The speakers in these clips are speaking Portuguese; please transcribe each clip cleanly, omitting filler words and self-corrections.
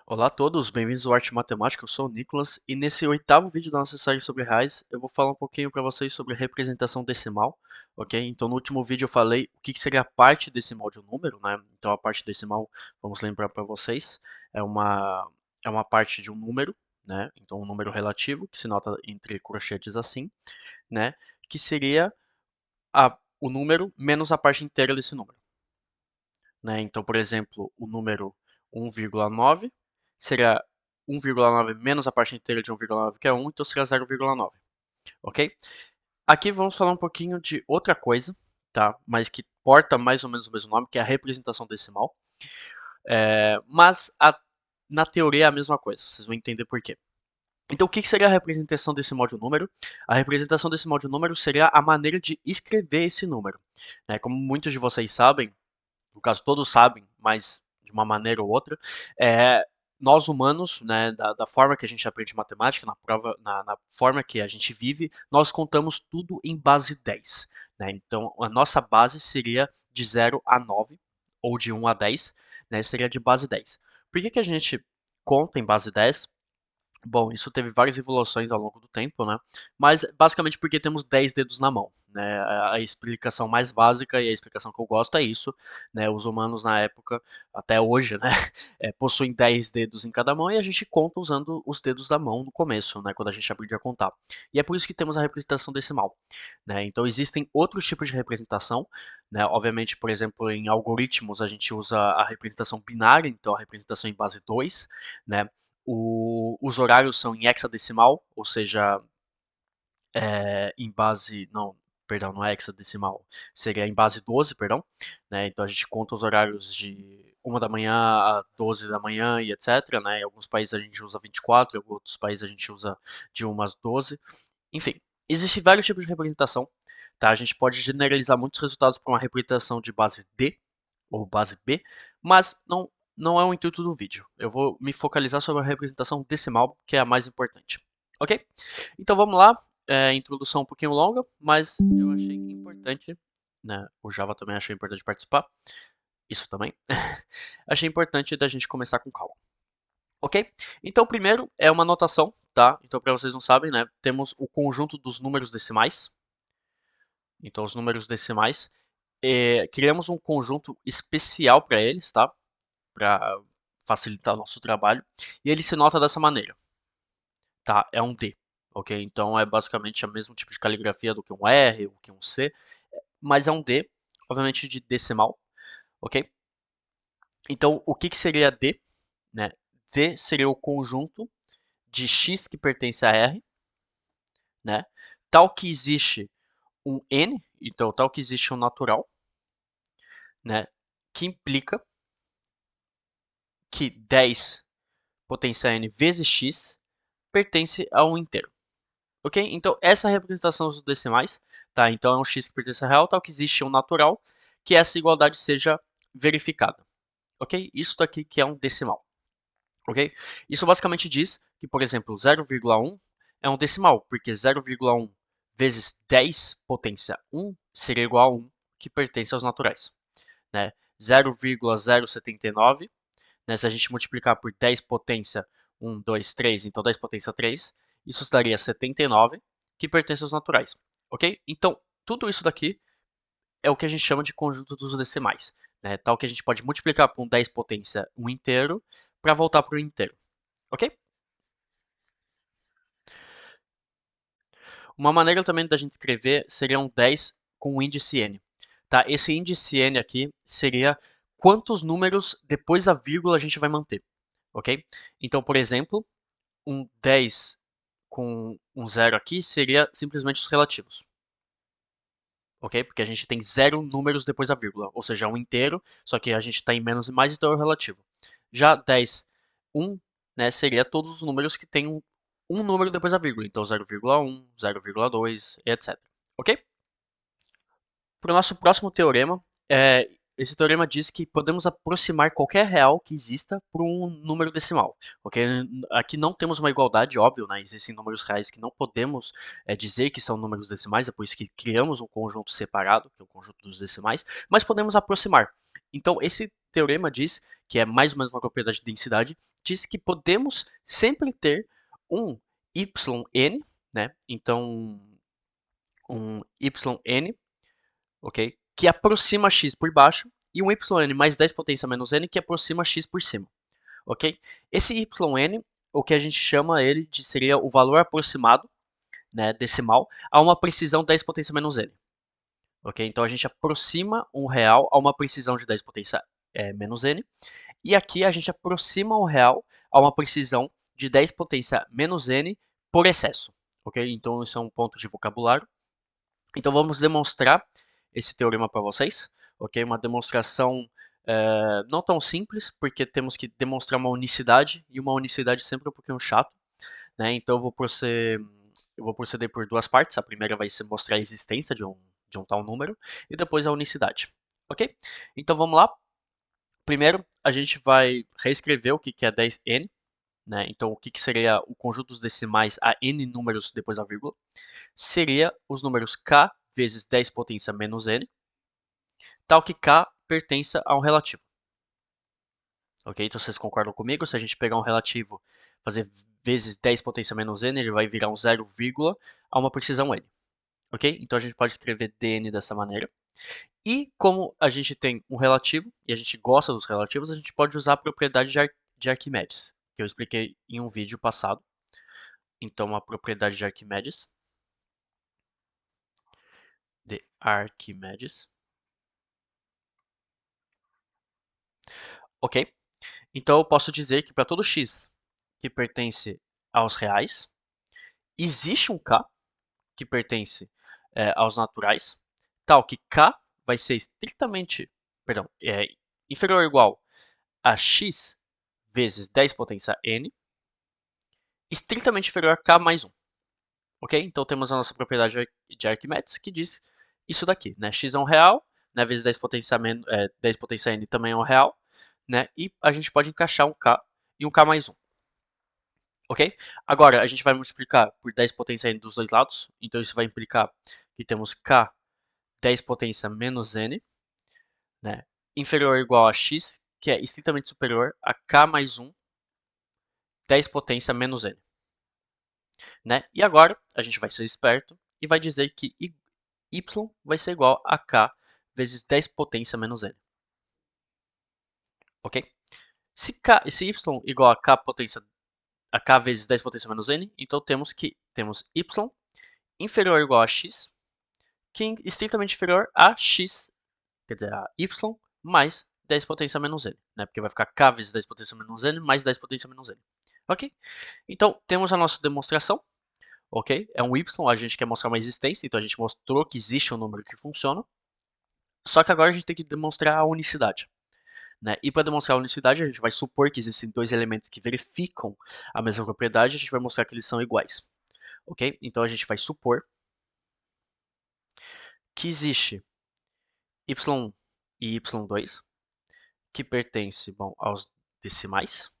Olá a todos, bem-vindos ao Arte Matemática, eu sou o Nicolas e nesse oitavo vídeo da nossa série sobre reais eu vou falar um pouquinho para vocês sobre representação decimal, ok? Então no último vídeo eu falei o que seria a parte decimal de um número, né? Então a parte decimal, vamos lembrar para vocês, é uma parte de um número, né? Então um número relativo, que se nota entre corchetes assim, né? Que seria o número menos a parte inteira desse número, né? Então, por exemplo, o número 1,9 seria 1,9 menos a parte inteira de 1,9, que é 1, então seria 0,9, ok? Aqui vamos falar um pouquinho de outra coisa, tá? Mas que porta mais ou menos o mesmo nome, que é a representação decimal. Na teoria é a mesma coisa, vocês vão entender por quê. Então, o que seria a representação decimal de um número? A representação decimal de um número seria a maneira de escrever esse número, né? Como muitos de vocês sabem, no caso todos sabem, mas de uma maneira ou outra, é, nós humanos, né, da forma que a gente aprende matemática, na forma que a gente vive, nós contamos tudo em base 10. Né? Então, a nossa base seria de 0 a 9, ou de 1 a 10, né, seria de base 10. Por que a gente conta em base 10? Bom, isso teve várias evoluções ao longo do tempo, né? Mas basicamente porque temos 10 dedos na mão, né? A explicação mais básica e a explicação que eu gosto é isso, né? Os humanos na época, até hoje, né? Possuem 10 dedos em cada mão e a gente conta usando os dedos da mão no começo, né? Quando a gente aprende a contar. E é por isso que temos a representação decimal, né? Então existem outros tipos de representação, né? Obviamente, por exemplo, em algoritmos a gente usa a representação binária, então a representação em base 2, né? Os horários são em hexadecimal, ou seja, em base. Não, perdão, não é hexadecimal. Seria em base 12, perdão. Né? Então a gente conta os horários de 1 da manhã a 12 da manhã e etc. Né? Em alguns países a gente usa 24, em outros países a gente usa de 1 às 12. Enfim, existem vários tipos de representação. Tá? A gente pode generalizar muitos resultados para uma representação de base D ou base B, mas não é o intuito do vídeo. Eu vou me focalizar sobre a representação decimal, que é a mais importante. Ok? Então vamos lá. Introdução um pouquinho longa, mas eu achei importante, né? O Java também achou importante participar. Isso também. Achei importante da gente começar com calma. Ok? Então, primeiro é uma notação, tá? Então, para vocês não sabem, né? Temos o conjunto dos números decimais. Então, os números decimais. Criamos um conjunto especial para eles, tá? Para facilitar o nosso trabalho. E ele se nota dessa maneira, tá? É um D, ok? Então é basicamente o mesmo tipo de caligrafia do que um R, ou que um C, mas é um D, obviamente de decimal, ok? Então o que seria D? Né? D seria o conjunto de x que pertence a R, né? Tal que existe um N, então tal que existe um natural, né? Que implica que 10 potência N vezes x pertence a um inteiro. Ok? Então, essa é a representação dos decimais. Tá? Então, é um x que pertence a real, tal que existe um natural, que essa igualdade seja verificada. Ok? Isso daqui que é um decimal. Ok? Isso basicamente diz que, por exemplo, 0,1 é um decimal, porque 0,1 vezes 10 potência 1 seria igual a 1, que pertence aos naturais. Né? 0,079, né? Se a gente multiplicar por 10 potência 1, 2, 3, então 10 potência 3, isso daria 79, que pertence aos naturais, ok? Então, tudo isso daqui é o que a gente chama de conjunto dos decimais, né? Tal que a gente pode multiplicar por um 10 potência 1 inteiro para voltar para o inteiro, ok? Uma maneira também da gente escrever seria um 10 com o índice n. Tá? Esse índice n aqui seria quantos números depois da vírgula a gente vai manter, ok? Então, por exemplo, um 10 com um zero aqui seria simplesmente os relativos. Ok? Porque a gente tem zero números depois da vírgula, ou seja, um inteiro, só que a gente está em menos e mais, então é o relativo. Já 10, 1, né, seria todos os números que tem um número depois da vírgula, então 0,1, 0,2, etc. Ok? Para o nosso próximo teorema, esse teorema diz que podemos aproximar qualquer real que exista por um número decimal, ok? Aqui não temos uma igualdade, óbvio, né? Existem números reais que não podemos dizer que são números decimais, é por isso que criamos um conjunto separado, que é o conjunto dos decimais, mas podemos aproximar. Então, esse teorema diz, que é mais ou menos uma propriedade de densidade, diz que podemos sempre ter um yn, né? Então, um yn, ok? Que aproxima x por baixo, e um yn mais 10 potência menos n que aproxima x por cima, ok? Esse yn, o que a gente chama ele de seria o valor aproximado, né, decimal, a uma precisão 10 potência menos n, ok? Então a gente aproxima um real a uma precisão de 10 potência menos n, e aqui a gente aproxima um real a uma precisão de 10 potência menos n por excesso, ok? Então isso é um ponto de vocabulário. Então vamos demonstrar esse teorema para vocês, ok? Uma demonstração não tão simples, porque temos que demonstrar uma unicidade, e uma unicidade sempre é um pouquinho chato, né? Então eu vou proceder por duas partes. A primeira vai ser mostrar a existência de um tal número, e depois a unicidade, ok? Então vamos lá. Primeiro, a gente vai reescrever o que é 10n, né? Então o que seria o conjunto dos decimais a n números depois da vírgula? Seria os números k vezes 10 potência menos n, tal que k pertença a um relativo. Ok? Então vocês concordam comigo? Se a gente pegar um relativo, fazer vezes 10 potência menos n, ele vai virar um 0, a uma precisão n. Ok? Então a gente pode escrever dn dessa maneira. E como a gente tem um relativo, e a gente gosta dos relativos, a gente pode usar a propriedade de Arquimedes, que eu expliquei em um vídeo passado. Então a propriedade de Arquimedes, ok? Então eu posso dizer que para todo x que pertence aos reais, existe um k que pertence aos naturais, tal que k vai ser estritamente, perdão, inferior ou igual a x vezes 10 potência n, estritamente inferior a k mais 1. Ok? Então temos a nossa propriedade de Arquimedes que diz isso daqui, né? X é um real, né? Vezes 10 potência, 10 potência n também é um real, né? E a gente pode encaixar um k e um k mais 1. Ok? Agora a gente vai multiplicar por 10 potência n dos dois lados, então isso vai implicar que temos k 10 potência menos n, né? Inferior ou igual a x, que é estritamente superior a k mais 1, 10 potência menos n. Né? E agora a gente vai ser esperto e vai dizer que y vai ser igual a k vezes 10 potência menos n. Ok? Se y igual a k vezes 10 potência menos n, então temos y inferior ou igual a x, que é estritamente inferior a x, quer dizer, a y mais 10 potência menos n, né? Porque vai ficar k vezes 10 potência menos n mais 10 potência menos n. Ok? Então, temos a nossa demonstração, ok? É um y, a gente quer mostrar uma existência, então a gente mostrou que existe um número que funciona, só que agora a gente tem que demonstrar a unicidade. Né? E para demonstrar a unicidade, a gente vai supor que existem dois elementos que verificam a mesma propriedade, a gente vai mostrar que eles são iguais. Ok? Então a gente vai supor que existe y1 e y2, que pertence, bom, aos decimais,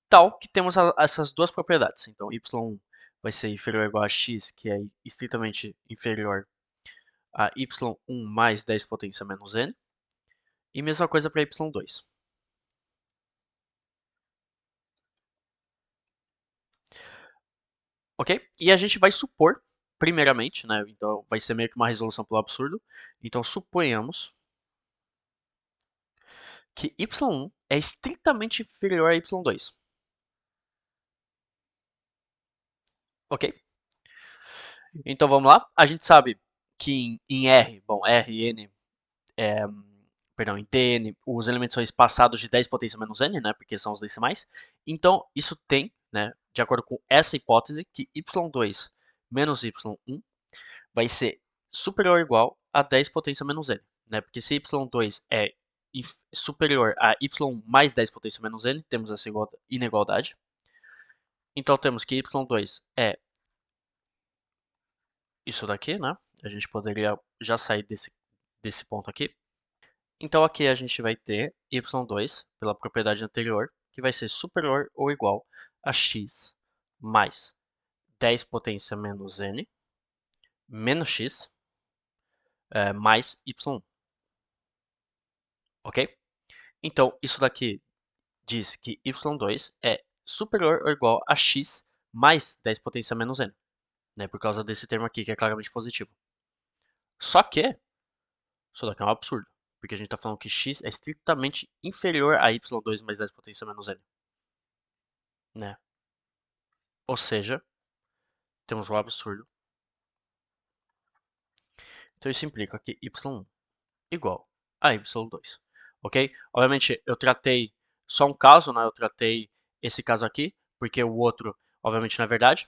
tal que temos essas duas propriedades. Então y1 vai ser inferior ou igual a x, que é estritamente inferior a y1 mais 10 potência menos n, e mesma coisa para y2. Ok? E a gente vai supor, primeiramente, né? Então vai ser meio que uma resolução pelo absurdo. Então suponhamos que y1 é estritamente inferior a y2. Ok? Então vamos lá. A gente sabe que em R, bom, R e N, perdão, em Tn, os elementos são espaçados de 10 potência menos n, né? Porque são os decimais. Então isso tem, né? De acordo com essa hipótese, que y2 menos y1 vai ser superior ou igual a 10 potência menos n, né? Porque se y2 é superior a y mais 10 potência menos n, temos essa inegaldade. Então temos que y2 é isso daqui, né? A gente poderia já sair desse ponto aqui. Então aqui a gente vai ter y2, pela propriedade anterior, que vai ser superior ou igual a x mais 10 potência menos n, menos x, mais y1, ok? Então, isso daqui diz que y2 é superior ou igual a x mais 10 potência menos n, né? Por causa desse termo aqui, que é claramente positivo. Só que, isso daqui é um absurdo, porque a gente está falando que x é estritamente inferior a y2 mais 10 potência menos n, né? Ou seja, temos um absurdo. Então isso implica que y1 igual a y2, ok? Obviamente eu tratei só um caso, né? Eu tratei esse caso aqui, porque o outro, obviamente, não é verdade,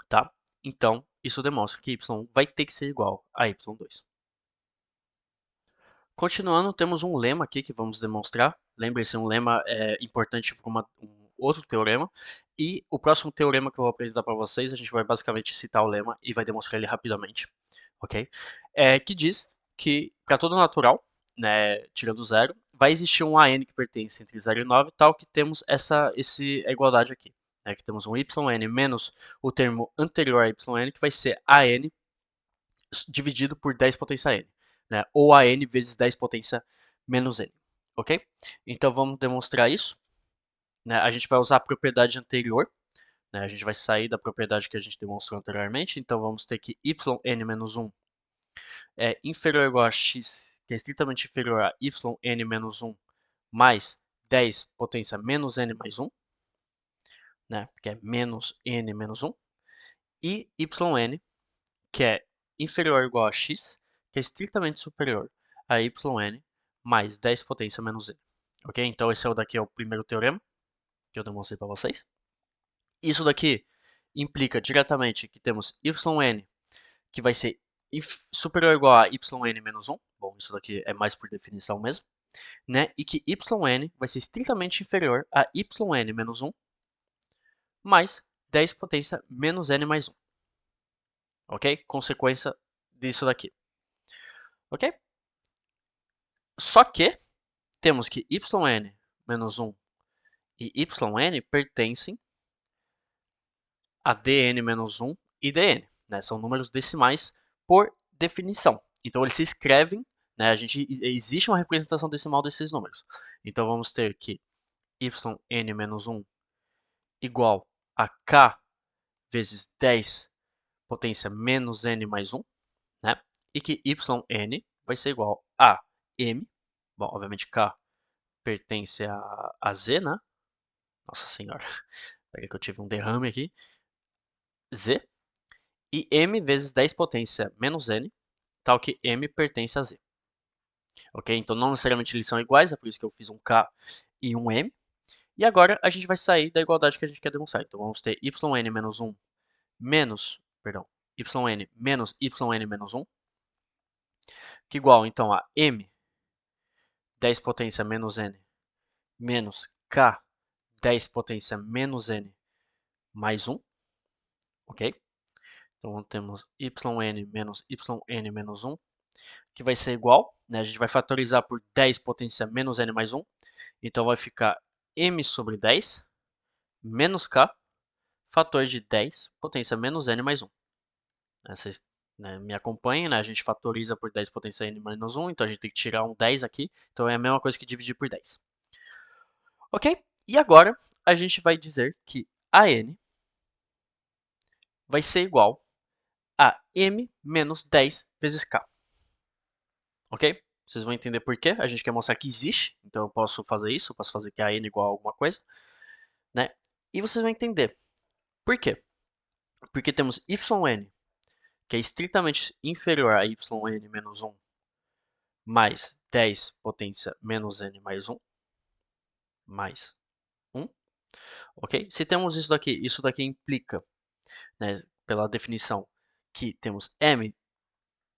tá? Então, isso demonstra que y vai ter que ser igual a y2. Continuando, temos um lema aqui que vamos demonstrar. Lembre-se, um lema é importante para um outro teorema. E o próximo teorema que eu vou apresentar para vocês, a gente vai basicamente citar o lema e vai demonstrar ele rapidamente, ok? Que diz que para todo natural, né, tirando zero, vai existir um AN que pertence entre 0 e 9, tal que temos essa igualdade aqui. Né, que temos um YN menos o termo anterior a YN, que vai ser AN dividido por 10 potência n, né? Ou a n vezes 10 potência menos n, ok? Então vamos demonstrar isso. Né? A gente vai usar a propriedade anterior, né? A gente vai sair da propriedade que a gente demonstrou anteriormente, então vamos ter que yn menos 1 é inferior ou igual a x, que é estritamente inferior a yn menos 1 mais 10 potência menos n mais 1, né? Que é menos n menos 1, e yn, que é inferior ou igual a x, que é estritamente superior a yn mais 10 potência menos n. Ok? Então esse daqui é o primeiro teorema que eu demonstrei para vocês. Isso daqui implica diretamente que temos yn, que vai ser superior ou igual a yn menos 1. Bom, isso daqui é mais por definição mesmo. Né? E que yn vai ser estritamente inferior a yn menos 1 mais 10 potência menos n mais 1. Ok? Consequência disso daqui. Ok? Só que temos que yn menos 1 e yn pertencem a dn menos 1 e dn. Né? São números decimais por definição. Então eles se escrevem, né? Existe uma representação decimal desses números. Então vamos ter que yn menos 1 igual a k vezes 10 potência menos n mais 1, né? E que yn vai ser igual a m, bom, obviamente k pertence a z, né? Nossa senhora, peraí que eu tive um derrame aqui. Z, e m vezes 10 potência menos n, tal que m pertence a z. Ok? Então não necessariamente eles são iguais, é por isso que eu fiz um k e um m. E agora a gente vai sair da igualdade que a gente quer demonstrar. Então vamos ter yn menos 1 menos, perdão, yn menos yn menos 1, que igual então a m 10 potência menos n menos k 10 potência menos n mais 1, ok? Então temos yn menos yn menos 1, que vai ser igual, né? A gente vai fatorizar por 10 potência menos n mais 1, então vai ficar m sobre 10 menos k, fator de 10 potência menos n mais 1. Vocês, né, me acompanhem, né? A gente fatoriza por 10 potência n menos 1, então a gente tem que tirar um 10 aqui, então é a mesma coisa que dividir por 10. Ok? E agora a gente vai dizer que a n vai ser igual a m menos 10 vezes k. Ok? Vocês vão entender por quê. A gente quer mostrar que existe, então eu posso fazer isso, eu posso fazer que a n igual a alguma coisa, né? E vocês vão entender por quê. Porque temos yn, que é estritamente inferior a yn menos 1, mais 10 potência menos n mais 1, mais 1, ok? Se temos isso daqui implica, né, pela definição, que temos m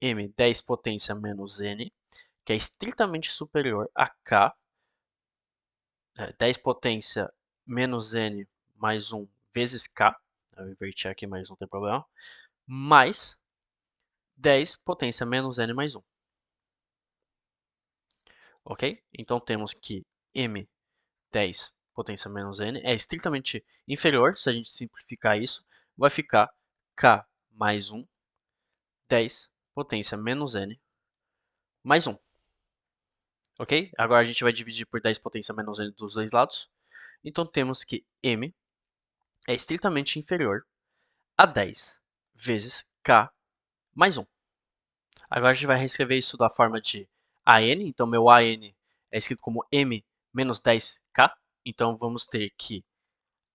10 potência menos n, que é estritamente superior a k, 10 potência menos n mais 1 vezes k, eu inverti aqui, mas não tem problema, mais 10 potência menos n mais 1. ok? Então temos que M10 potência menos N é estritamente inferior, se a gente simplificar isso, vai ficar K mais 1, 10 potência menos N mais 1, ok? Agora a gente vai dividir por 10 potência menos N dos dois lados, então temos que M é estritamente inferior a 10 vezes K mais 1. Agora a gente vai reescrever isso da forma de AN, então meu AN é escrito como M menos 10K, então vamos ter que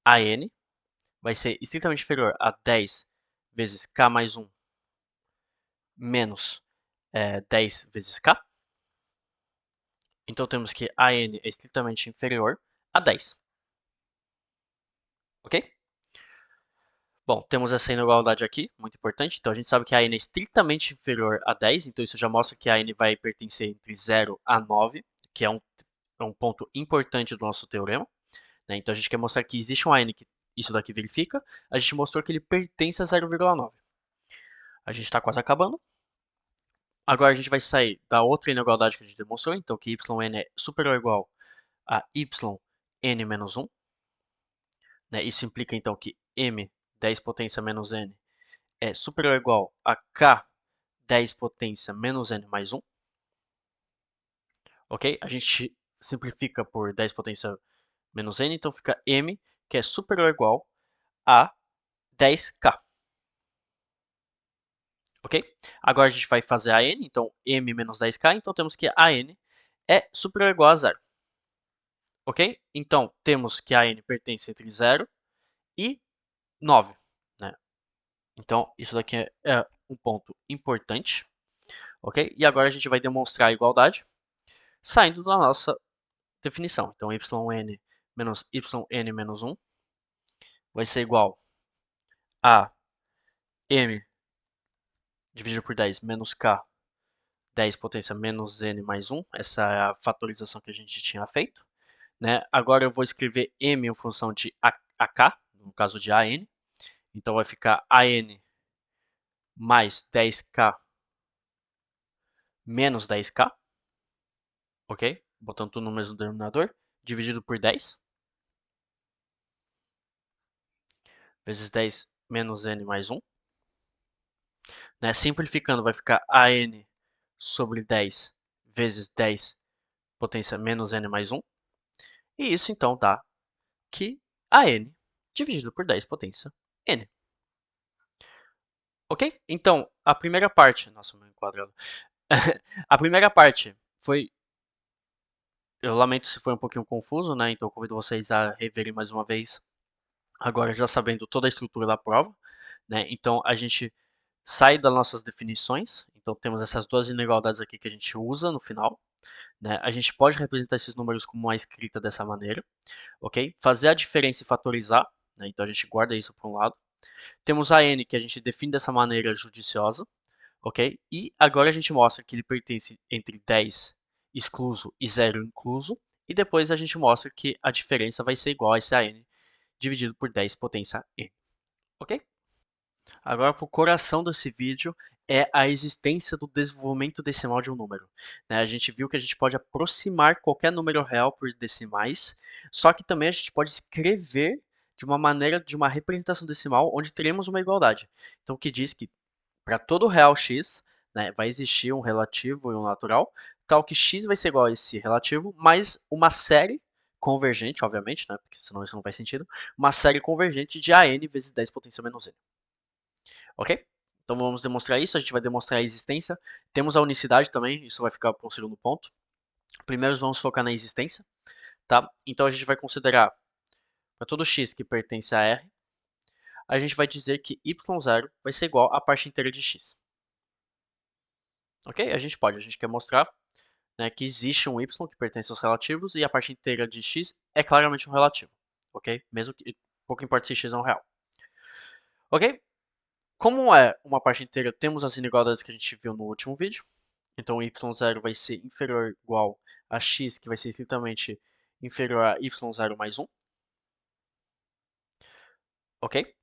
AN vai ser estritamente inferior a 10 vezes K mais 1 menos 10 vezes K. Então temos que AN é estritamente inferior a 10. Ok? Bom, temos essa inigualdade aqui, muito importante. Então a gente sabe que a n é estritamente inferior a 10, então isso já mostra que a n vai pertencer entre 0 a 9, que é um ponto importante do nosso teorema. Né? Então a gente quer mostrar que existe um AN que isso daqui verifica, a gente mostrou que ele pertence a 0,9. A gente está quase acabando. Agora a gente vai sair da outra inigualdade que a gente demonstrou, então que yn é superior ou igual a yn menos 1. Né? Isso implica então que m 10 potência menos n é superior ou igual a k 10 potência menos n mais 1. Ok? A gente simplifica por 10 potência menos n, então fica m, que é superior ou igual a 10k. Ok? Agora a gente vai fazer a n, então m menos 10k, então temos que a n é superior ou igual a 0. Ok? Então temos que a n pertence entre 0 e 9. Né? Então isso daqui é um ponto importante. Ok? E agora a gente vai demonstrar a igualdade saindo da nossa definição. Então yn menos yn menos 1 vai ser igual a m dividido por 10 menos k 10 potência menos n mais 1. Essa é a fatorização que a gente tinha feito. Né? Agora eu vou escrever m em função de ak, no caso de an. Então vai ficar an mais 10k menos 10k. Ok? Botando tudo no mesmo denominador. Dividido por 10. Vezes 10 menos n mais 1. Né? Simplificando, vai ficar an sobre 10 vezes 10 potência menos n mais 1. E isso então dá que an dividido por 10 potência n. Ok? Então, a primeira parte... Nossa, meu quadrado. A primeira parte foi... Eu lamento se foi um pouquinho confuso, né? Então, eu convido vocês a reverem mais uma vez, agora já sabendo toda a estrutura da prova. Né? Então, a gente sai das nossas definições. Então, temos essas duas inigualdades aqui que a gente usa no final. Né? A gente pode representar esses números como uma escrita dessa maneira. Ok? Fazer a diferença e fatorizar. Né? Então, a gente guarda isso para um lado. Temos a n, que a gente define dessa maneira judiciosa. Ok? E agora a gente mostra que ele pertence entre 10 excluso e 0 incluso. E depois a gente mostra que a diferença vai ser igual a esse AN dividido por 10 potência n. Ok? Agora, para o coração desse vídeo é a existência do desenvolvimento decimal de um número. Né? A gente viu que a gente pode aproximar qualquer número real por decimais, só que também a gente pode escrever de uma maneira de uma representação decimal onde teremos uma igualdade. Então, o que diz que para todo real x, né, vai existir um relativo e um natural, tal que x vai ser igual a esse relativo, mais uma série convergente, obviamente, né, porque senão isso não faz sentido, uma série convergente de an vezes 10 potência menos n. Ok? Então vamos demonstrar isso, a gente vai demonstrar a existência. Temos a unicidade também, isso vai ficar para um segundo ponto. Primeiro vamos focar na existência. Tá? Então a gente vai considerar para todo x que pertence a R, a gente vai dizer que y0 vai ser igual à parte inteira de x. Ok? A gente quer mostrar, né, que existe um y que pertence aos relativos e a parte inteira de x é claramente um relativo. Ok? Mesmo que pouco importa se x é um real. Ok? Como é uma parte inteira, temos as inigualdades que a gente viu no último vídeo. Então y0 vai ser inferior ou igual a x, que vai ser estritamente inferior a y0 mais 1. Ok?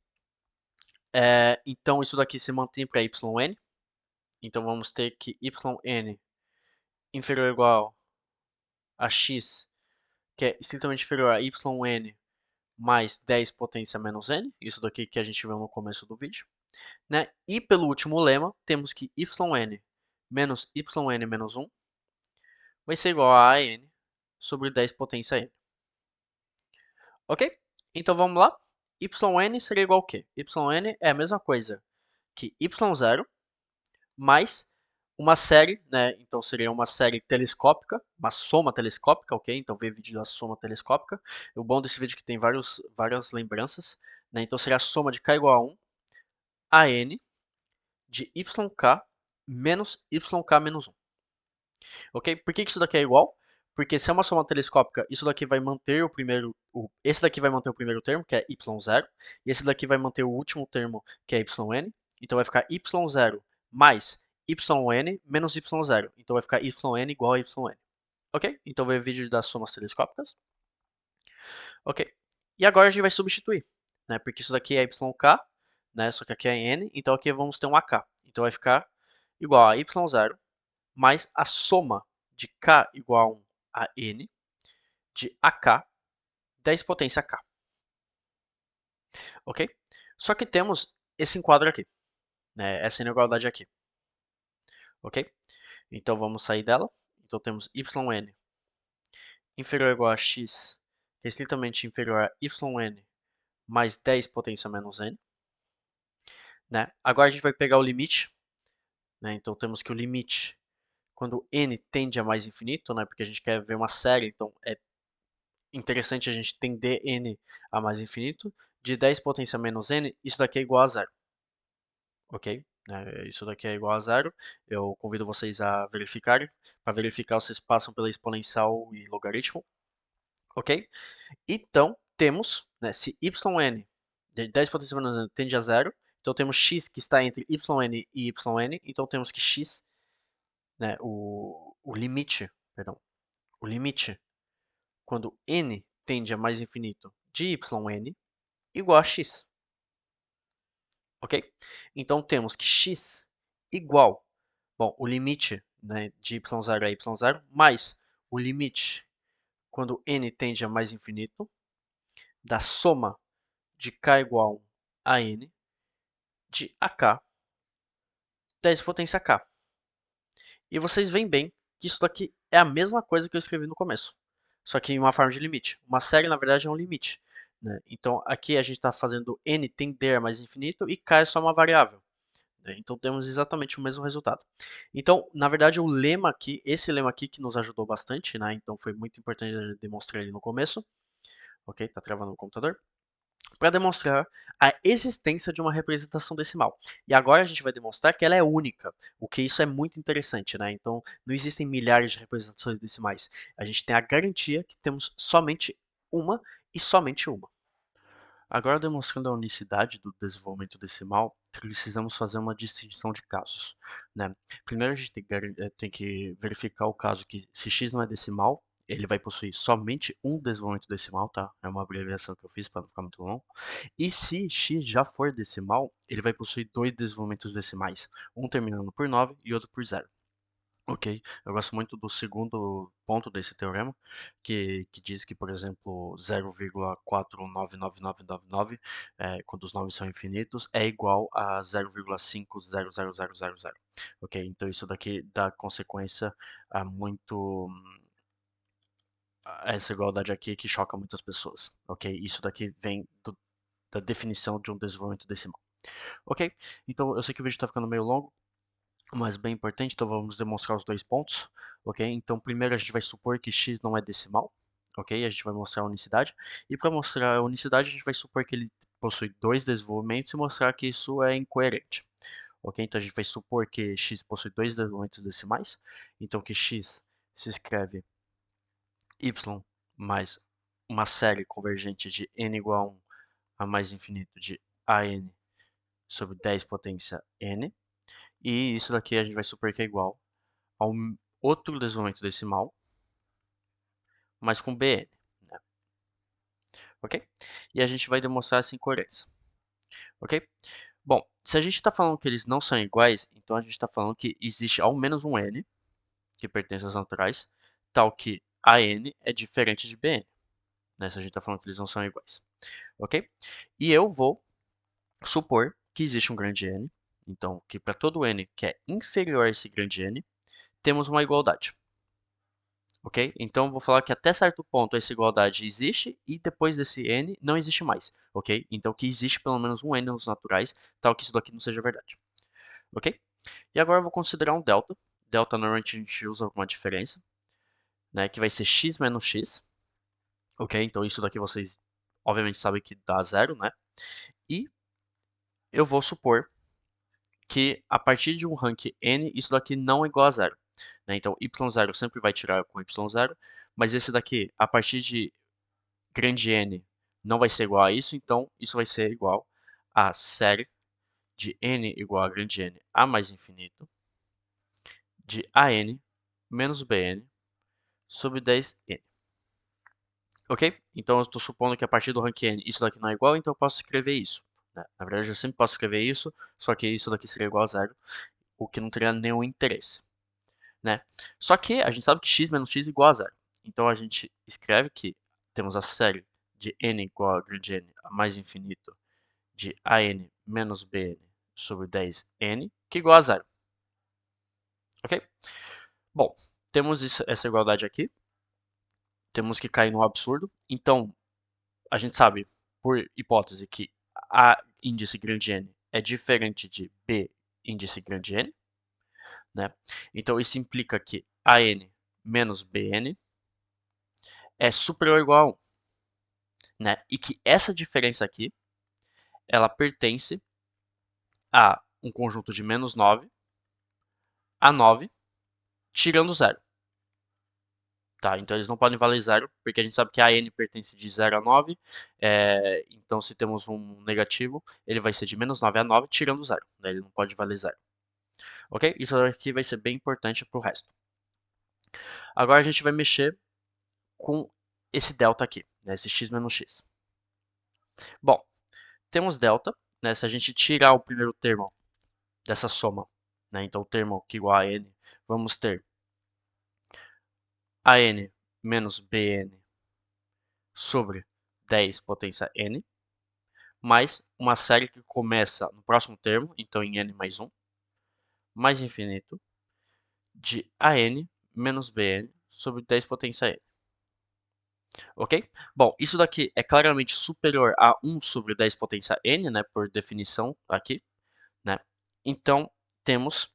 Então isso daqui se mantém para yn. Então vamos ter que yn inferior ou igual a x, que é estritamente inferior a yn mais 10 potência menos n, isso daqui que a gente viu no começo do vídeo, né? E pelo último lema, temos que yn menos yn menos 1 vai ser igual a n sobre 10 potência n. Ok? Então vamos lá. Yn seria igual a quê? Yn é a mesma coisa que y0 mais uma série, né? Então seria uma série telescópica, uma soma telescópica, ok? Então vê vídeo da soma telescópica. O bom desse vídeo é que tem várias lembranças, né? Então seria a soma de k igual a 1 a n de yk menos yk menos 1. Ok? Por que isso daqui é igual? Porque se é uma soma telescópica, isso daqui vai manter o primeiro, esse daqui vai manter o primeiro termo, que é y0, e esse daqui vai manter o último termo, que é yn. Então vai ficar y0 mais yn menos y0. Então vai ficar yn igual a yn. Ok? Então vai o vídeo das somas telescópicas. Ok? E agora a gente vai substituir, né? Porque isso daqui é yk, né? Só que aqui é n, então aqui vamos ter um ak. Então vai ficar igual a y0 mais a soma de k igual a 1 a n de ak 10 potência k. Ok? Só que temos esse enquadro aqui, né? Essa inigualdade aqui. Ok? Então vamos sair dela. Então temos yn inferior ou igual a x, que é estritamente inferior a yn mais 10 potência menos n. Né? Agora a gente vai pegar o limite. Né? Então temos que o limite, quando n tende a mais infinito, né? Porque a gente quer ver uma série, então é interessante a gente tender n a mais infinito, de 10 potência menos n, isso daqui é igual a zero. Ok? Isso daqui é igual a zero. Eu convido vocês a verificarem. Para verificar, vocês passam pela exponencial e logaritmo. Ok? Então, temos, né, se yn de 10 potência menos n tende a zero, então temos x que está entre yn e yn, então temos que x, né, o limite, perdão, o limite quando n tende a mais infinito de yn igual a x. Ok? Então temos que x igual, bom, o limite, né, de y0 a y0 mais o limite quando n tende a mais infinito da soma de k igual a n de ak 10 potência k. E vocês veem bem que isso daqui é a mesma coisa que eu escrevi no começo, só que em uma forma de limite. Uma série, na verdade, é um limite. Né? Então aqui a gente está fazendo n tender a mais infinito e k é só uma variável. Então temos exatamente o mesmo resultado. Então, na verdade, o lema aqui, esse lema aqui que nos ajudou bastante, né? Então foi muito importante demonstrar ele no começo. Ok? Tá travando o computador. Para demonstrar a existência de uma representação decimal. E agora a gente vai demonstrar que ela é única, o que isso é muito interessante, né? Então, não existem milhares de representações decimais. A gente tem a garantia que temos somente uma e somente uma. Agora, demonstrando a unicidade do desenvolvimento decimal, precisamos fazer uma distinção de casos. Né? Primeiro, a gente tem que verificar o caso que, se x não é decimal, ele vai possuir somente um desenvolvimento decimal, tá? É uma abreviação que eu fiz para não ficar muito longo. E se x já for decimal, ele vai possuir dois desenvolvimentos decimais, um terminando por 9 e outro por 0. Ok, eu gosto muito do segundo ponto desse teorema, que diz que, por exemplo, 0,49999, quando os 9 são infinitos, é igual a 0,5000000. Ok, então isso daqui dá consequência a essa igualdade aqui que choca muitas pessoas. Ok, isso daqui vem da definição de um desenvolvimento decimal. Ok, então eu sei que o vídeo está ficando meio longo, mas bem importante, então vamos demonstrar os dois pontos, ok? Então primeiro a gente vai supor que x não é decimal, ok? A gente vai mostrar a unicidade, e para mostrar a unicidade a gente vai supor que ele possui dois desenvolvimentos e mostrar que isso é incoerente, ok? Então a gente vai supor que x possui dois desenvolvimentos decimais, então que x se escreve y mais uma série convergente de n igual a 1 a mais infinito de an sobre 10 potência n, e isso daqui a gente vai supor que é igual a um outro desenvolvimento decimal, mas com bn, né? Ok? E a gente vai demonstrar essa incoerência, ok? Bom, se a gente está falando que eles não são iguais, então a gente está falando que existe ao menos um n, que pertence aos naturais, tal que AN é diferente de BN, né? Se a gente está falando que eles não são iguais, ok? E eu vou supor que existe um grande N, então que para todo N que é inferior a esse grande N, temos uma igualdade. Ok? Então, vou falar que até certo ponto essa igualdade existe e depois desse n não existe mais. Ok? Então, que existe pelo menos um n nos naturais, tal que isso daqui não seja verdade. Ok? E agora eu vou considerar um delta. Delta normalmente a gente usa uma diferença, né? Que vai ser x menos x. Ok? Então, isso daqui vocês obviamente sabem que dá zero, né? E eu vou supor que a partir de um rank n, isso daqui não é igual a zero. Né? Então, y0 sempre vai tirar com y0, mas esse daqui, a partir de grande N não vai ser igual a isso, então isso vai ser igual a série de N igual a grande N a mais infinito de AN menos BN sobre 10N. Ok? Então eu estou supondo que a partir do rank N isso daqui não é igual, então eu posso escrever isso. Né? Na verdade eu sempre posso escrever isso, só que isso daqui seria igual a zero, o que não teria nenhum interesse. Né? Só que a gente sabe que x menos x é igual a zero. Então a gente escreve que temos a série de n igual a grande N a mais infinito de AN menos BN sobre 10N, que é igual a zero. Ok? Bom, temos essa igualdade aqui. Temos que cair no absurdo. Então, a gente sabe, por hipótese, que A índice grande N é diferente de B índice grande N. Né? Então, isso implica que AN menos BN é superior ou igual a 1. Né? E que essa diferença aqui, ela pertence a um conjunto de menos 9 a 9, tirando zero. Tá, então eles não podem valer zero, porque a gente sabe que a n pertence de 0 a 9. Então, se temos um negativo, ele vai ser de menos 9 a 9, tirando zero. Né? Ele não pode valer zero. Ok? Isso aqui vai ser bem importante para o resto. Agora a gente vai mexer com esse delta aqui, né? Esse x menos x. Bom, temos delta, né? Se a gente tirar o primeiro termo dessa soma, né? Então o termo que é igual a n, vamos ter an menos bn sobre 10 potência n, mais uma série que começa no próximo termo, então em n mais 1, mais infinito, de AN menos BN sobre 10 potência n. Ok? Bom, isso daqui é claramente superior a 1 sobre 10 potência n, né, por definição aqui, né? Então, temos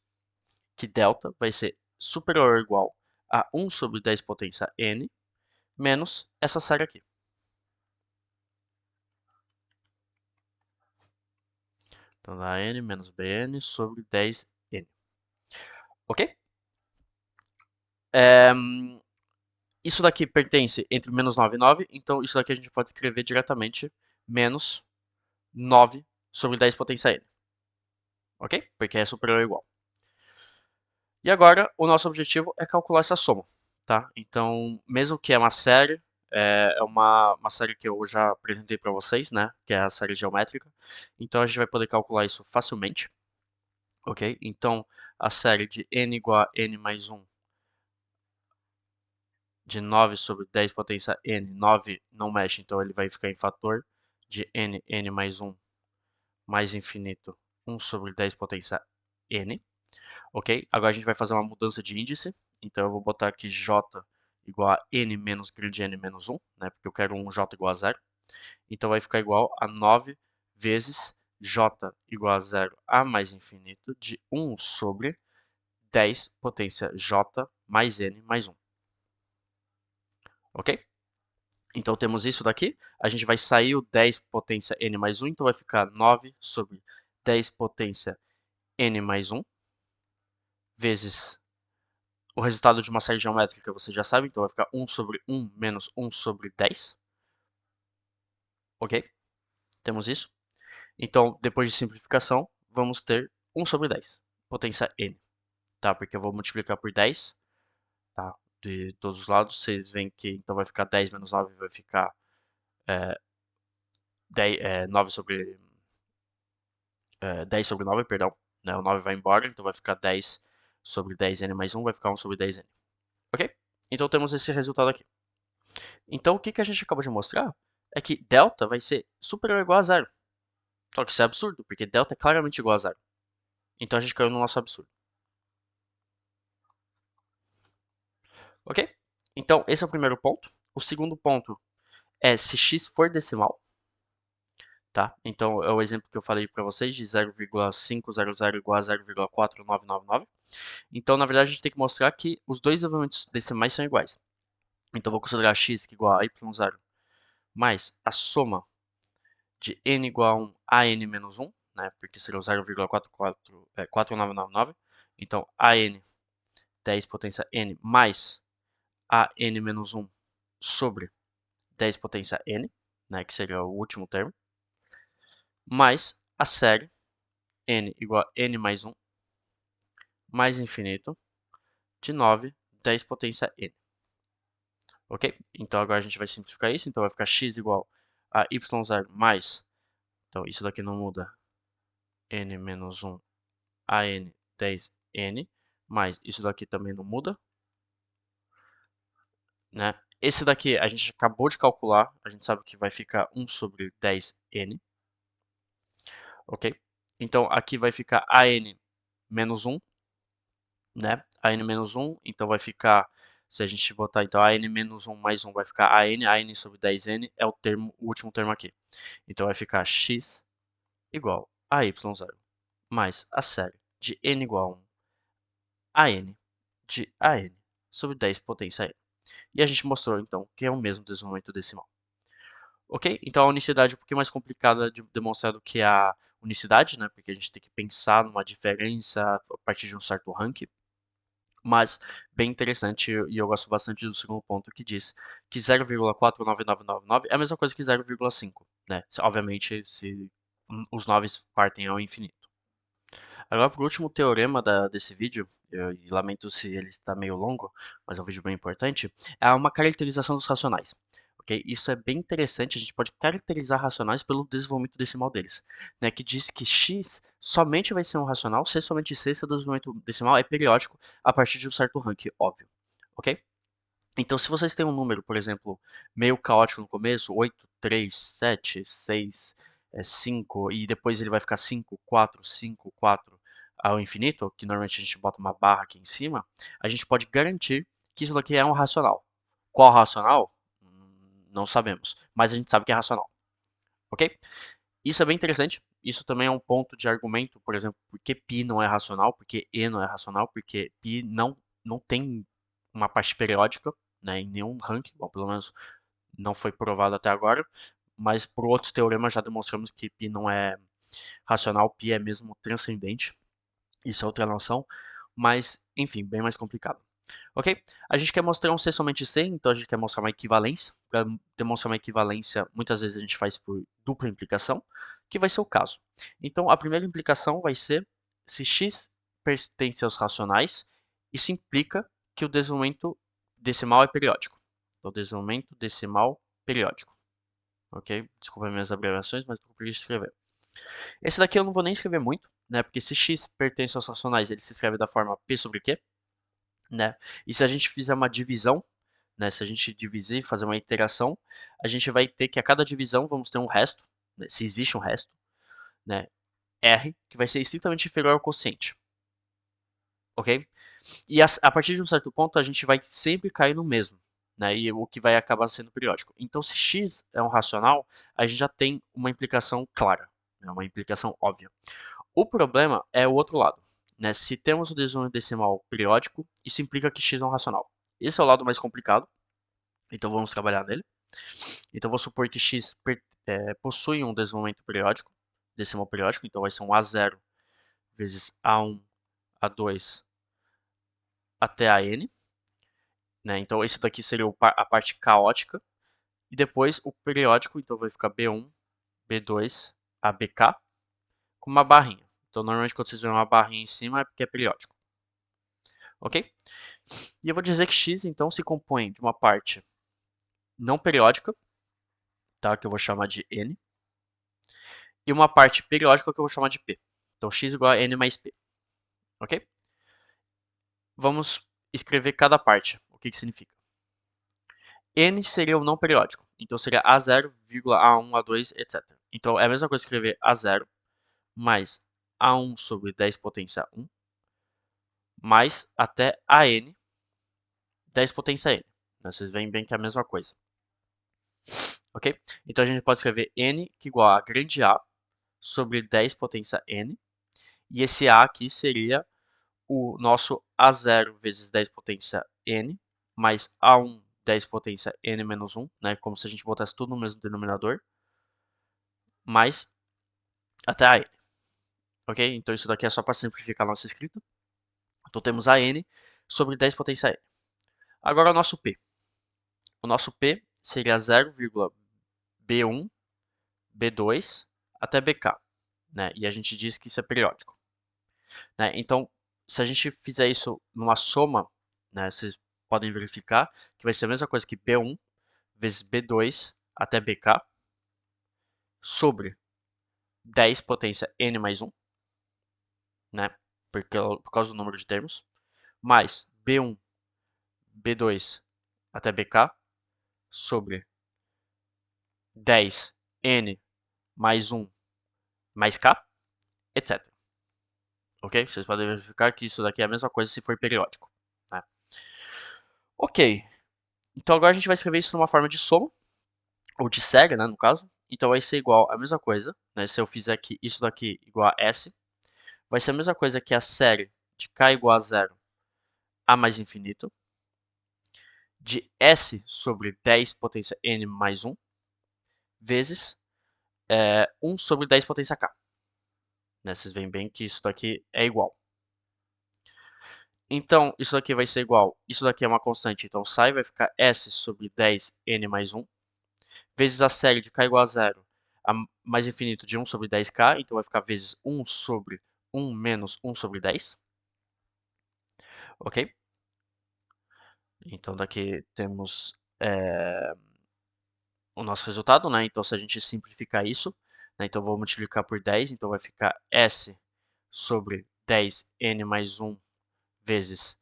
que delta vai ser superior ou igual a 1 sobre 10 potência n menos essa série aqui. Então, dá n menos bn sobre 10n. Ok? Isso daqui pertence entre menos 9 e 9, então isso daqui a gente pode escrever diretamente menos 9 sobre 10 potência n. Ok? Porque é superior ou igual. E agora, o nosso objetivo é calcular essa soma. Tá? Então, mesmo que é uma série, é uma série que eu já apresentei para vocês, né? Que é a série geométrica. Então, a gente vai poder calcular isso facilmente. Ok? Então, a série de n igual a n mais 1 de 9 sobre 10 potência n, 9 não mexe, então ele vai ficar em fator de n mais 1 mais infinito 1 sobre 10 potência n, ok? Agora a gente vai fazer uma mudança de índice, então eu vou botar aqui j igual a n menos grande n menos 1, né? Porque eu quero um j igual a 0. Então vai ficar igual a 9 vezes j igual a 0 a mais infinito de 1 sobre 10 potência j mais n mais 1. Ok? Então temos isso daqui. A gente vai sair o 10 potência n mais 1, então vai ficar 9 sobre 10 potência n mais 1, vezes o resultado de uma série geométrica, você já sabe, então vai ficar 1 sobre 1 menos 1 sobre 10. Ok? Temos isso. Então, depois de simplificação, vamos ter 1 sobre 10, potência n. Tá? Porque eu vou multiplicar por 10, tá? De todos os lados. Vocês veem que então vai ficar 10 menos 9, vai ficar 9 sobre 10 sobre 9, perdão. Né? O 9 vai embora, então vai ficar 10 sobre 10n mais 1, vai ficar 1 sobre 10n. Ok? Então temos esse resultado aqui. Então o que a gente acabou de mostrar é que delta vai ser superior ou igual a zero. Só que isso é absurdo, porque delta é claramente igual a zero. Então a gente caiu no nosso absurdo. Ok? Então esse é o primeiro ponto. O segundo ponto é se x for decimal. Tá? Então é o exemplo que eu falei para vocês de 0,500 igual a 0,4999. Então, na verdade, a gente tem que mostrar que os dois elementos decimais são iguais. Então, eu vou considerar x igual a y0 mais a soma de n igual a 1 a n menos 1, né? Porque seria o 0,4999. Então, a n 10 potência n mais a n menos 1 sobre 10 potência n, né? Que seria o último termo, mais a série n igual a n mais 1 mais infinito de 9, 10 potência n. Ok? Então agora a gente vai simplificar isso. Então vai ficar x igual a y0 mais, então isso daqui não muda, n menos 1 a n 10n, mais isso daqui também não muda, né? Esse daqui a gente acabou de calcular, a gente sabe que vai ficar 1 sobre 10n, ok? Então aqui vai ficar a n menos 1, né? A n menos 1, então vai ficar, se a gente botar então a n menos 1 mais 1 vai ficar a n sobre 10n é o termo, o último termo aqui. Então vai ficar x igual a y0 mais a série de n igual a 1 a n de a n sobre 10 potência n. E a gente mostrou então que é o mesmo desenvolvimento decimal. Ok? Então a unicidade é um pouquinho mais complicada de demonstrar do que a unicidade, né? Porque a gente tem que pensar numa diferença a partir de um certo ranking. Mas bem interessante e eu gosto bastante do segundo ponto que diz que 0,49999 é a mesma coisa que 0,5, né? Obviamente, se os 9 partem ao infinito. Agora, por último, o teorema desse vídeo, e lamento se ele está meio longo, mas é um vídeo bem importante, é uma caracterização dos racionais. Ok? Isso é bem interessante, a gente pode caracterizar racionais pelo desenvolvimento decimal deles, né? Que diz que x somente vai ser um racional se somente c, seu desenvolvimento decimal é periódico a partir de um certo ranking, óbvio. Ok? Então, se vocês têm um número, por exemplo, meio caótico no começo, 8, 3, 7, 6, 5, e depois ele vai ficar 5, 4 ao infinito, que normalmente a gente bota uma barra aqui em cima, a gente pode garantir que isso daqui é um racional. Qual racional? Não sabemos, mas a gente sabe que é racional, ok? Isso é bem interessante, isso também é um ponto de argumento, por exemplo, por que π não é racional, por que e não é racional, porque π não tem uma parte periódica, né, em nenhum ranking, bom, pelo menos não foi provado até agora, mas por outros teoremas já demonstramos que π não é racional, π é mesmo transcendente, isso é outra noção, mas enfim, bem mais complicado. Ok? A gente quer mostrar um C somente C, então a gente quer mostrar uma equivalência. Para demonstrar uma equivalência, muitas vezes a gente faz por dupla implicação, que vai ser o caso. Então, a primeira implicação vai ser se x pertence aos racionais, isso implica que o desenvolvimento decimal é periódico. Então, o desenvolvimento decimal periódico. Ok? Desculpa minhas abreviações, mas estou preguiça de escrever. Esse daqui eu não vou nem escrever muito, né? Porque se x pertence aos racionais, ele se escreve da forma p sobre q, né? E se a gente fizer uma divisão, né? Se a gente dividir e fazer uma iteração, a gente vai ter que a cada divisão vamos ter um resto, né? Se existe um resto, né? R, que vai ser estritamente inferior ao quociente. Ok? E a partir de um certo ponto a gente vai sempre cair no mesmo, né? E o que vai acabar sendo periódico. Então, se x é um racional, a gente já tem uma implicação clara, né? Uma implicação óbvia. O problema é o outro lado, né? Se temos o desenvolvimento decimal periódico, isso implica que x é um racional. Esse é o lado mais complicado, então vamos trabalhar nele. Então vou supor que x possui um desenvolvimento periódico, decimal periódico, então vai ser um A0 vezes A1, A2 até a n, né? Então esse daqui seria a parte caótica, e depois o periódico, então vai ficar B1, B2, ABK, com uma barrinha. Então normalmente quando vocês verem uma barrinha em cima é porque é periódico. Ok? E eu vou dizer que x então se compõe de uma parte não periódica, tá? Que eu vou chamar de n, e uma parte periódica que eu vou chamar de p. Então x igual a n mais p, ok? Vamos escrever cada parte, o que significa. N seria o não periódico. Então seria A0, A1, A2, etc. Então é a mesma coisa escrever A0 mais A1 sobre 10 potência 1 mais até AN 10 potência N. Vocês veem bem que é a mesma coisa. Ok? Então a gente pode escrever N que igual a grande A sobre 10 potência N. E esse A aqui seria o nosso A0 vezes 10 potência N mais A1 10 potência N menos 1, né? Como se a gente botasse tudo no mesmo denominador, mais até a N. Ok? Então isso daqui é só para simplificar a nossa escrita. Então temos a N sobre 10 potência N. Agora o nosso P. O nosso P seria 0,B1, B2 até BK. Né? E a gente diz que isso é periódico. Né? Então, se a gente fizer isso numa soma, né, vocês podem verificar que vai ser a mesma coisa que B1 vezes B2 até BK sobre 10 potência N mais 1, né? Por causa do número de termos, mais B1, B2 até BK sobre 10 N mais 1 mais K, etc. Ok? Vocês podem verificar que isso daqui é a mesma coisa se for periódico. Né? Ok. Então agora a gente vai escrever isso numa forma de soma, ou de série, né, no caso. Então vai ser igual a mesma coisa, né? Se eu fizer aqui isso daqui igual a S, vai ser a mesma coisa que a série de k igual a 0 a mais infinito, de S sobre 10 potência N mais 1, vezes 1 sobre 10 potência K. Né? Vocês veem bem que isso daqui é igual. Então, isso daqui vai ser igual, isso daqui é uma constante, então sai, vai ficar S sobre 10 N mais 1, vezes a série de k igual a 0 a mais infinito de 1 sobre 10k, então vai ficar vezes 1 sobre 1 menos 1 sobre 10. Ok? Então daqui temos o nosso resultado, né? Então se a gente simplificar isso, né? Então vou multiplicar por 10, então vai ficar S sobre 10n mais 1 vezes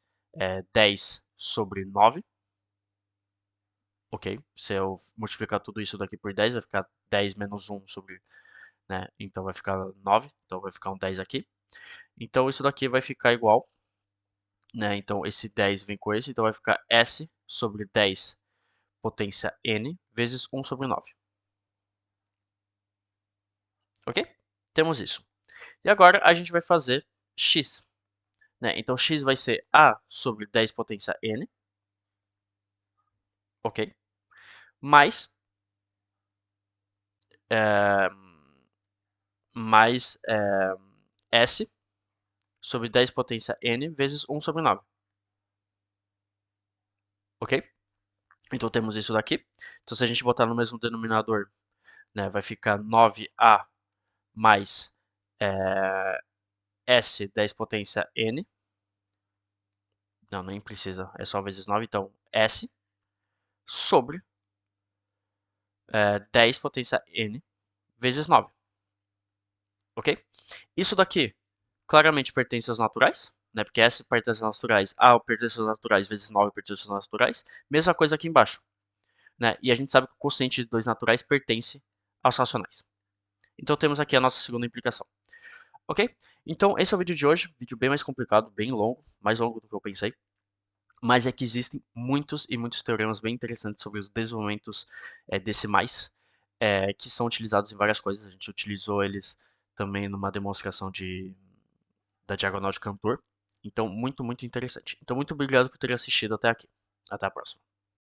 10 sobre 9. Ok? Se eu multiplicar tudo isso daqui por 10, vai ficar 10 menos 1 sobre, né? Então vai ficar 9, então vai ficar um 10 aqui. Então isso daqui vai ficar igual, né? Então esse 10 vem com esse, então vai ficar S sobre 10 potência N vezes 1 sobre 9. Ok? Temos isso. E agora a gente vai fazer x. Né? Então x vai ser A sobre 10 potência N. Ok? Mais, é, mais S sobre 10 potência N vezes 1 sobre 9. Ok? Então temos isso daqui. Então se a gente botar no mesmo denominador, né, vai ficar 9A mais S 10 potência N. Não, nem precisa, é só vezes 9. Então S sobre 10 potência N vezes 9. Ok? Isso daqui claramente pertence aos naturais, né? Porque S pertence aos naturais, A pertence aos naturais vezes 9 pertence aos naturais. Mesma coisa aqui embaixo. Né? E a gente sabe que o quociente de dois naturais pertence aos racionais. Então temos aqui a nossa segunda implicação. Ok? Então esse é o vídeo de hoje. Vídeo bem mais complicado, bem longo, mais longo do que eu pensei. Mas é que existem muitos e muitos teoremas bem interessantes sobre os desenvolvimentos decimais, que são utilizados em várias coisas. A gente utilizou eles também numa demonstração da diagonal de Cantor. Então, muito, muito interessante. Então, muito obrigado por ter assistido até aqui. Até a próxima.